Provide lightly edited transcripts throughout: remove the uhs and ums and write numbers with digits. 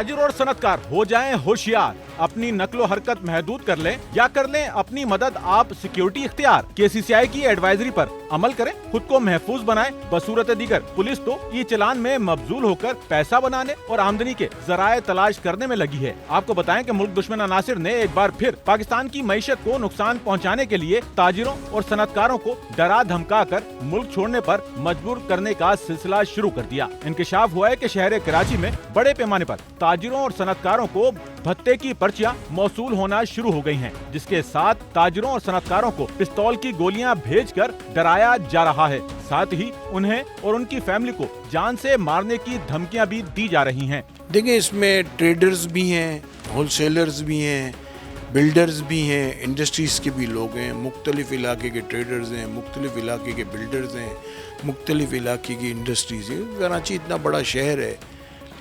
ताजिर और सनतकार हो जाएं होशियार, अपनी नकलो हरकत महदूद कर लें या कर लें अपनी मदद आप सिक्योरिटी इख्तियार। KCCI की एडवाइजरी पर अमल करें, खुद को महफूज बनाएं। बसूरत दीगर पुलिस तो ई चलान में मबजूल होकर पैसा बनाने और आमदनी के जराए तलाश करने में लगी है। आपको बताएं कि मुल्क दुश्मन अनासिर ने एक बार फिर पाकिस्तान की मईशत को नुकसान पहुँचाने के लिए ताजिरों और सनतकारों को डरा धमका कर मुल्क छोड़ने पर मजबूर करने का सिलसिला शुरू कर दिया। इंकशाफ हुआ है कि शहर कराची में बड़े पैमाने पर ताजिरों और सनतकारों को भत्ते की पर्चियां मौसूल होना शुरू हो गई हैं, जिसके साथ ताजिरों और सनतकारों को पिस्तौल की गोलियां भेजकर डराया जा रहा है। साथ ही उन्हें और उनकी फैमिली को जान से मारने की धमकियां भी दी जा रही हैं। देखिए, इसमें ट्रेडर्स भी हैं, होलसेलर्स भी हैं, बिल्डर्स भी हैं, इंडस्ट्रीज़ के भी लोग हैं, मुख्तलिफ इलाके के ट्रेडर्स हैं, मुख्तलिफ इलाके के बिल्डर्स हैं, मुख्तलिफ इलाके की इंडस्ट्रीज़ हैं। कराची इतना बड़ा शहर है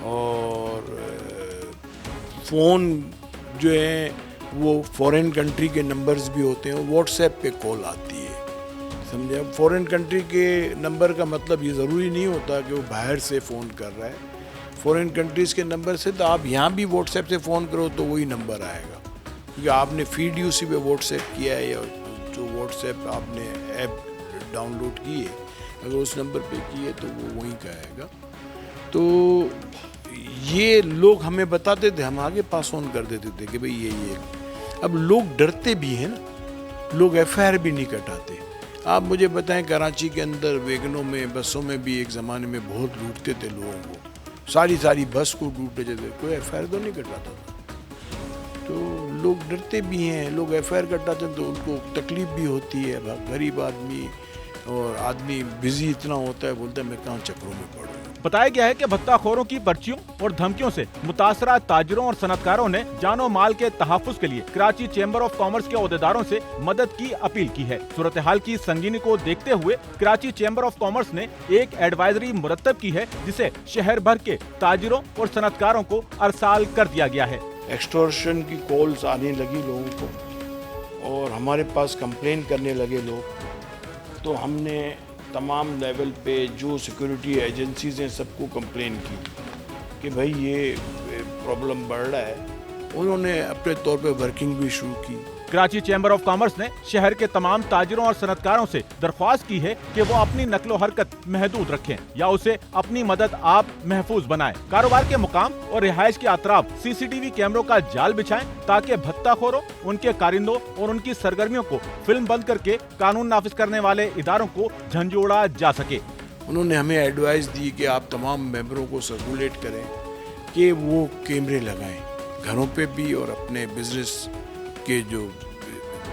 और फ़ोन जो है वो फॉरेन कंट्री के नंबर्स भी होते हैं, व्हाट्सएप पे कॉल आती है, समझे। अब फॉरेन कंट्री के नंबर का मतलब ये ज़रूरी नहीं होता कि वो बाहर से फ़ोन कर रहा है। फॉरेन कंट्रीज़ के नंबर से तो आप यहाँ भी व्हाट्सएप से फ़ोन करो तो वही नंबर आएगा, क्योंकि आपने फीड यूसी पे व्हाट्सएप किया है या जो व्हाट्सएप आपने ऐप डाउनलोड की है, अगर उस नंबर पे की है तो वो वहीं का आएगा। तो ये लोग हमें बताते थे, हम आगे पास ऑन कर देते थे कि भाई ये अब लोग डरते भी हैं ना, लोग FIR भी नहीं कटाते। आप मुझे बताएं, कराची के अंदर वैगनों में, बसों में भी एक ज़माने में बहुत लूटते थे लोगों को, सारी बस को लूट लेते थे, कोई FIR तो नहीं कटाता था। तो लोग डरते भी हैं, लोग FIR कटाते हैं तो उनको तकलीफ भी होती है। गरीब आदमी और आदमी बिजी इतना होता है, बोलता है मैं कहाँ चक्रों में पड़ूँ। बताया गया है कि भत्ताखोरों की पर्चियों और धमकियों से मुतासरा ताजिरों और सनतकारों ने जानो माल के तहफ़्फ़ुज़ के लिए कराची चैम्बर ऑफ कॉमर्स के ओहदेदारों से मदद की अपील की है। सूरत हाल की संगीनी को देखते हुए कराची चैम्बर ऑफ कॉमर्स ने एक एडवाइजरी मुरतब की है, जिसे शहर भर के ताजिरों और सनतकारों को अरसाल कर दिया गया है। एक्सटॉर्शन की कॉल्स आने लगी लोगों को और हमारे पास कंप्लेन करने लगे लोग, तो हमने तमाम लेवल पे जो सिक्योरिटी एजेंसीज़ हैं सबको कंप्लेन की कि भाई ये प्रॉब्लम बढ़ रहा है। उन्होंने अपने तौर पे वर्किंग भी शुरू की। कराची चैम्बर ऑफ कॉमर्स ने शहर के तमाम ताजिरों और सनतकारों से दरख्वास्त की है कि वो अपनी नकलो हरकत महदूद रखें या उसे अपनी मदद आप महफूज बनाएं। कारोबार के मुकाम और रिहाइश के अतराफ CCTV कैमरों का जाल बिछाएं, ताकि भत्ताखोरों, उनके कारिंदों और उनकी सरगर्मियों को फिल्म बंद करके कानून नाफिज करने वाले इदारों को झंझोड़ा जा सके। उन्होंने हमें एडवाइस दी कि आप तमाम मेंबरों को सर्कुलेट करें कि वो कैमरे लगाएं घरों पे भी और अपने बिजनेस के जो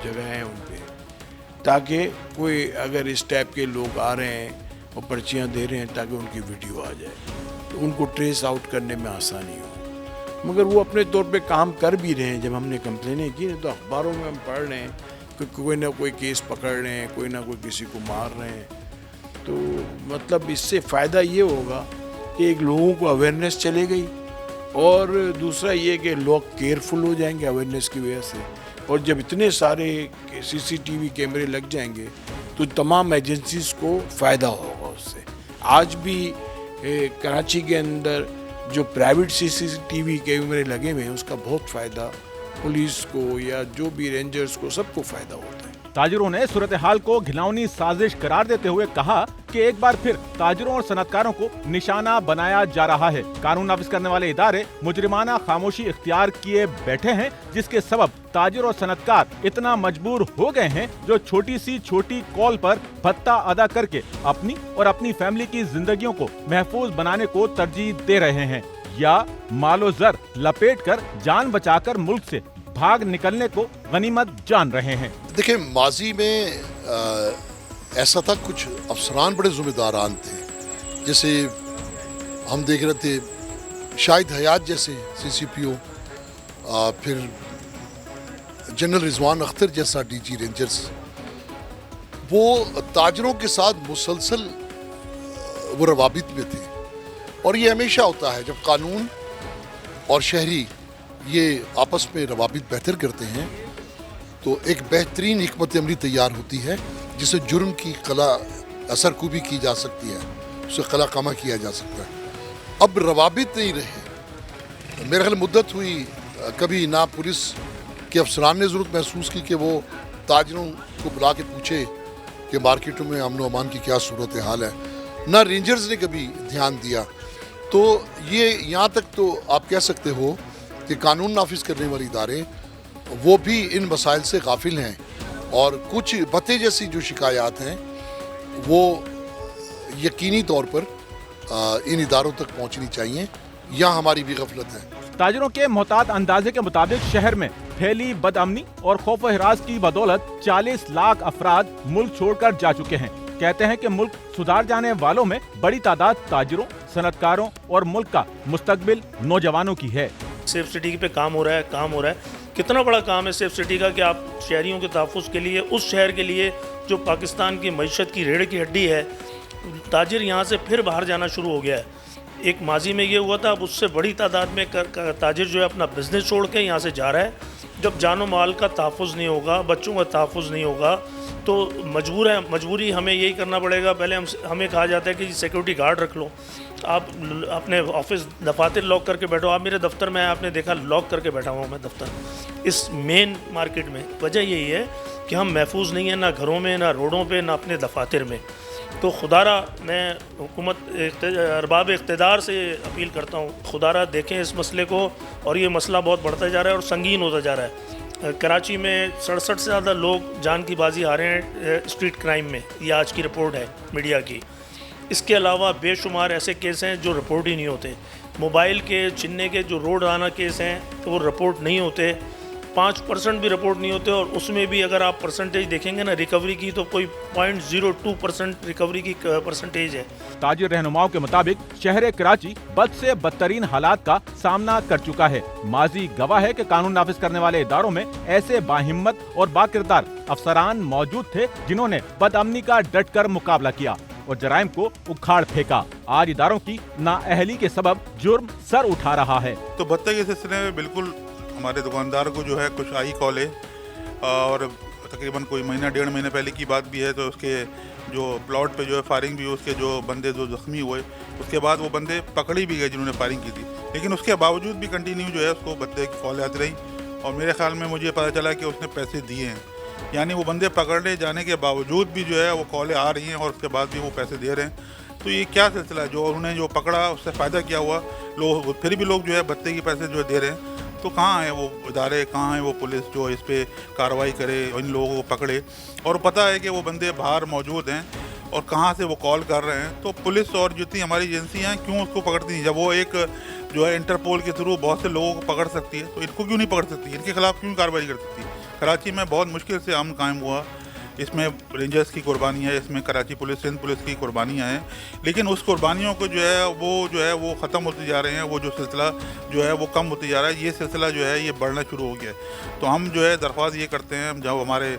जगह हैं उन पे, ताकि कोई अगर इस टाइप के लोग आ रहे हैं और पर्चियाँ दे रहे हैं ताकि उनकी वीडियो आ जाए तो उनको ट्रेस आउट करने में आसानी हो। मगर वो अपने तौर पे काम कर भी रहे हैं। जब हमने कंप्लेनें की तो अखबारों में हम पढ़ रहे हैं कि कोई ना कोई केस पकड़ रहे हैं, कोई ना कोई किसी को मार रहे हैं। तो मतलब इससे फ़ायदा ये होगा कि एक लोगों को अवेयरनेस चले गई और दूसरा ये कि लोग केयरफुल हो जाएंगे अवेयरनेस की वजह से। और जब इतने सारे CCTV कैमरे लग जाएंगे तो तमाम एजेंसीज़ को फ़ायदा होगा उससे। आज भी कराची के अंदर जो प्राइवेट CCTV कैमरे लगे हुए हैं उसका बहुत फ़ायदा पुलिस को या जो भी रेंजर्स को सबको फ़ायदा होता है। ताजिरों ने सूरत हाल को घिनौनी साजिश करार देते हुए कहा कि एक बार फिर ताजिरों और सनतकारों को निशाना बनाया जा रहा है। कानून नाफिज करने वाले इदारे मुजरिमाना खामोशी इख्तियार किए बैठे हैं, जिसके सबब ताजिर और सनतकार इतना मजबूर हो गए हैं जो छोटी कॉल पर भत्ता अदा करके अपनी और अपनी फैमिली की जिंदगियों को महफूज बनाने को तरजीह दे रहे हैं या मालो जर लपेट कर जान बचाकर मुल्क से भाग निकलने को गनीमत जान रहे हैं। देखिए, माजी में ऐसा था, कुछ अफसरान बड़े ज़िम्मेदारान थे, जैसे हम देख रहे थे शाहिद हयात जैसे CCPO, फिर जनरल रिजवान अख्तर जैसा DG रेंजर्स, वो ताजरों के साथ मुसलसल वो रवाबित में थे। और ये हमेशा होता है जब कानून और शहरी ये आपस में रवाबित बेहतर करते हैं तो एक बेहतरीन हिकमत अमली तैयार होती है, जिससे जुर्म की कला असरकूबी की जा सकती है, उसे कला कमा किया जा सकता है। अब रवाबित नहीं रहे मेरे ख्याल मुद्दत हुई कभी ना पुलिस के अफसरान ने ज़रूरत महसूस की कि वो ताजरों को बुला के पूछे कि मार्केटों में अमन व अमान की क्या सूरत हाल है, ना रेंजर्स ने कभी ध्यान दिया। तो ये यहाँ तक तो आप कह सकते हो कि कानून नाफिज करने वाले इदारे वो भी इन मसाइल से गाफिल हैं, और कुछ भत्ते जैसी जो शिकायत हैं वो यकीनी तौर पर इन इदारों तक पहुँचनी चाहिए। यहाँ हमारी भी गफलत है। ताजिरों के मोहतात अंदाजे के मुताबिक शहर में फैली बदअमनी और खौफ व हिरास की बदौलत 40 लाख अफराद मुल्क छोड़कर जा चुके हैं। कहते हैं कि मुल्क सुधार जाने वालों में बड़ी तादाद ताजिरों, सनतकारों और मुल्क का मुस्तकबिल नौजवानों की है। सेफ सिटी पे काम हो रहा है। कितना बड़ा काम है सेफ सिटी का कि आप शहरियों के तहफ़्फ़ुज़ के लिए, उस शहर के लिए जो पाकिस्तान की मईशत की रीढ़ की हड्डी है, ताजिर यहाँ से फिर बाहर जाना शुरू हो गया है। एक माजी में ये हुआ था, अब उससे बड़ी तादाद में ताजिर जो है अपना बिज़नेस छोड़ के यहाँ से जा रहा है। जब जानो माल का तहफ़्फ़ुज़ नहीं होगा, बच्चों का तहफ़्फ़ुज़ नहीं होगा, तो मजबूरी हमें यही करना पड़ेगा। पहले हमें कहा जाता है कि सिक्योरिटी गार्ड रख लो, आप अपने ऑफिस दफातर लॉक करके बैठो। आप मेरे दफ्तर में आपने देखा लॉक करके बैठा हुआ मैं दफ्तर इस मेन मार्केट में। वजह यही है कि हम महफूज नहीं हैं, ना घरों में, ना रोडों पे, ना अपने दफातर में। तो खुदारा मैं हुकूमत अरबाब इक़्तिदार से अपील करता हूँ, खुदारा देखें इस मसले को, और ये मसला बहुत बढ़ता जा रहा है और संगीन होता जा रहा है। कराची में 67 से ज़्यादा लोग जान की बाजी आ रहे हैं स्ट्रीट क्राइम में, ये आज की रिपोर्ट है मीडिया की। इसके अलावा बेशुमार ऐसे केस हैं जो रिपोर्ट ही नहीं होते। मोबाइल के छीनने के जो रोज़ाना केस हैं तो वो रिपोर्ट नहीं होते, 5% भी रिपोर्ट नहीं होते, और उसमें भी अगर आप परसेंटेज देखेंगे ना रिकवरी की, तो कोई 0.02% रिकवरी की परसेंटेज है। ताजिर रहनुमाओं के मुताबिक शहर कराची बद से बदतरीन हालात का सामना कर चुका है। माजी गवाह है कि कानून नाफिज करने वाले इदारों में ऐसे बाहिम्मत और बाकिरदार अफसरान मौजूद थे जिन्होंने बदअमनी का डट कर मुकाबला किया और जराइम को उखाड़ फेंका। आज इदारों की नाअहली के सबब जुर्म सर उठा रहा है। तो भत्ते के सिलसिले में बिल्कुल हमारे दुकानदार को जो है कुछ आई कॉल है, और तकरीबन कोई महीना 1.5 महीने पहले की बात भी है। तो उसके जो प्लॉट पे जो है फायरिंग भी, उसके जो बंदे जो जख्मी हुए, उसके बाद वो बंदे पकड़ी भी गए जिन्होंने फायरिंग की थी, लेकिन उसके बावजूद भी कंटिन्यू जो है उसको भत्ते की कॉल आती रही। और मेरे ख्याल में मुझे पता चला कि उसने पैसे दिए हैं, यानी वो बंदे पकड़ने जाने के बावजूद भी जो है वो कॉलें आ रही हैं और उसके बाद भी वो पैसे दे रहे हैं। तो ये क्या सिलसिला है? जो उन्होंने जो पकड़ा उससे फ़ायदा क्या हुआ? लोग फिर भी लोग जो है भत्ते के पैसे जो दे रहे हैं। तो कहाँ है वो इदारे, कहाँ है वो पुलिस जो इस पर कार्रवाई करे, इन लोगों को पकड़े? और पता है कि वो बंदे बाहर मौजूद हैं और कहाँ से वो कॉल कर रहे हैं। तो पुलिस और जितनी हमारी एजेंसियाँ हैं क्यों उसको पकड़ती हैं? जब वो एक जो है इंटरपोल के थ्रू बहुत से लोगों को पकड़ सकती है, तो इनको क्यों नहीं पकड़ सकती? इनके खिलाफ क्यों कार्रवाई कर सकती है? कराची में बहुत मुश्किल से अमन कायम हुआ, इसमें रेंजर्स की कुर्बानी है, इसमें कराची पुलिस, सिंध पुलिस की कुर्बानियाँ हैं, लेकिन उस कुर्बानियों को जो है वो ख़त्म होते जा रहे हैं। वो जो सिलसिला जो है वो कम होते जा रहा है, ये सिलसिला जो है ये बढ़ना शुरू हो गया है। तो हम जो है दरख्वास्त ये करते हैं, जब हमारे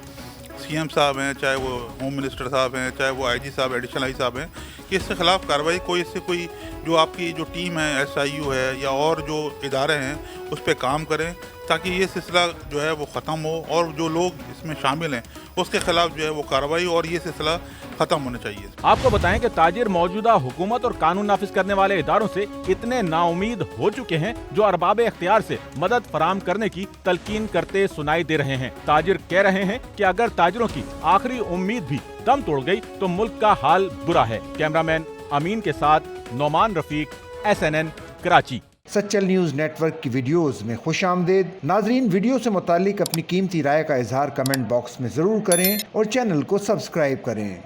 सीएम साहब हैं, चाहे वो होम मिनिस्टर साहब हैं, चाहे वो आईजी साहब, एडिशनल आई साहब हैं, कि इसके ख़िलाफ़ कार्रवाई कोई जो आपकी जो टीम है, SIU है या और जो इदारे हैं उस पर काम करें, ताकि ये सिलसिला जो है वो ख़त्म हो और जो लोग इसमें शामिल हैं उसके खिलाफ जो है वो कार्रवाई और ये सिलसिला ख़त्म होना चाहिए। आपको बताएं कि ताजिर मौजूदा हुकूमत और कानून नाफिज करने वाले इदारों से इतने नाउमीद हो चुके हैं जो अरबाब इख्तियार से मदद फराहम करने की तलकीन करते सुनाई दे रहे हैं। ताजिर कह रहे हैं कि अगर ताजिरों की आखिरी उम्मीद भी दम तोड़ गई तो मुल्क का हाल बुरा है। कैमरामैन अमीन के साथ Nauman Rafiq, SNN Karachi. Sachal news network की वीडियोस में खुश आमदेद। नाजरीन, वीडियो से मुतालिक अपनी कीमती राय का इजहार कमेंट बॉक्स में ज़रूर करें और चैनल को सब्सक्राइब करें।